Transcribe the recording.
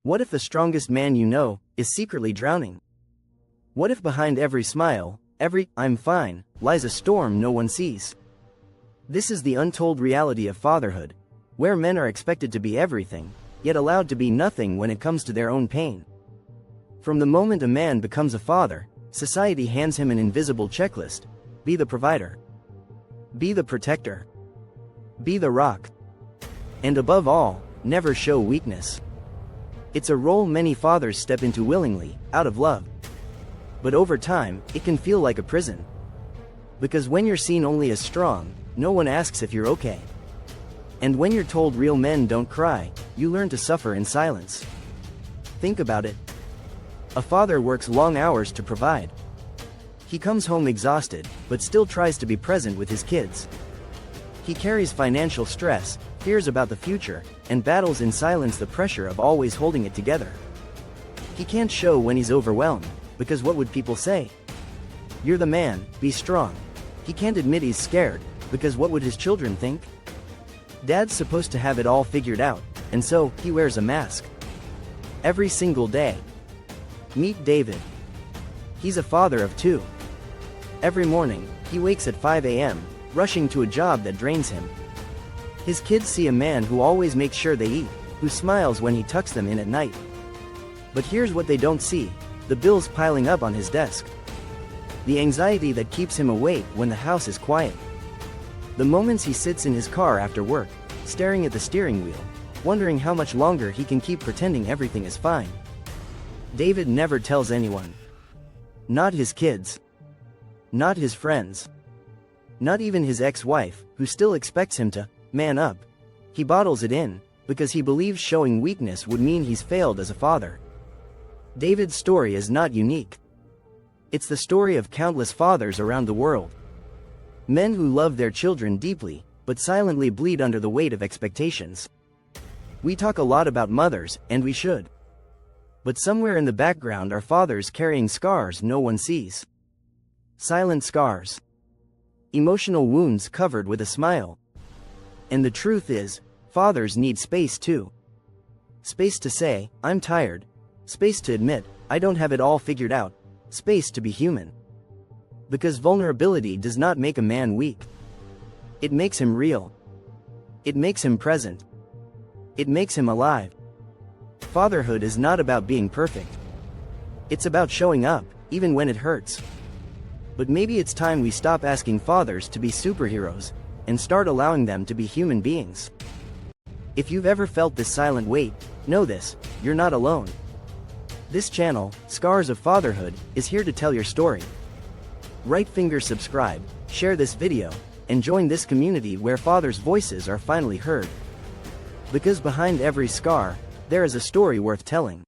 What if the strongest man you know is secretly drowning? What if behind every smile, every "I'm fine," lies a storm no one sees? This is the untold reality of fatherhood, where men are expected to be everything, yet allowed to be nothing when it comes to their own pain. From the moment a man becomes a father, society hands him an invisible checklist: be the provider, be the protector, be the rock, and above all, never show weakness. It's a role many fathers step into willingly, out of love. But over time, it can feel like a prison. Because when you're seen only as strong, no one asks if you're okay. And when you're told real men don't cry, you learn to suffer in silence. Think about it. A father works long hours to provide. He comes home exhausted, but still tries to be present with his kids. He carries financial stress, fears about the future, and battles in silence the pressure of always holding it together. He can't show when he's overwhelmed, because what would people say? You're the man, be strong. He can't admit he's scared, because what would his children think? Dad's supposed to have it all figured out, and so, he wears a mask. Every single day. Meet David. He's a father of 2. Every morning, he wakes at 5 a.m., rushing to a job that drains him. His kids see a man who always makes sure they eat, who smiles when he tucks them in at night. But here's what they don't see: the bills piling up on his desk. The anxiety that keeps him awake when the house is quiet. The moments he sits in his car after work, staring at the steering wheel, wondering how much longer he can keep pretending everything is fine. David never tells anyone. Not his kids. Not his friends. Not even his ex-wife, who still expects him to man up. He bottles it in, because he believes showing weakness would mean he's failed as a father. David's story is not unique. It's the story of countless fathers around the world. Men who love their children deeply, but silently bleed under the weight of expectations. We talk a lot about mothers, and we should. But somewhere in the background are fathers carrying scars no one sees. Silent scars. Emotional wounds covered with a smile. And the truth is, fathers need space too. Space to say, I'm tired. Space to admit, I don't have it all figured out. Space to be human. Because vulnerability does not make a man weak. It makes him real. It makes him present. It makes him alive. Fatherhood is not about being perfect. It's about showing up, even when it hurts. But maybe it's time we stop asking fathers to be superheroes, and start allowing them to be human beings. If you've ever felt this silent weight, know this: you're not alone. This channel, Scars of Fatherhood, is here to tell your story. Right finger subscribe, share this video, and join this community where fathers' voices are finally heard. Because behind every scar, there is a story worth telling.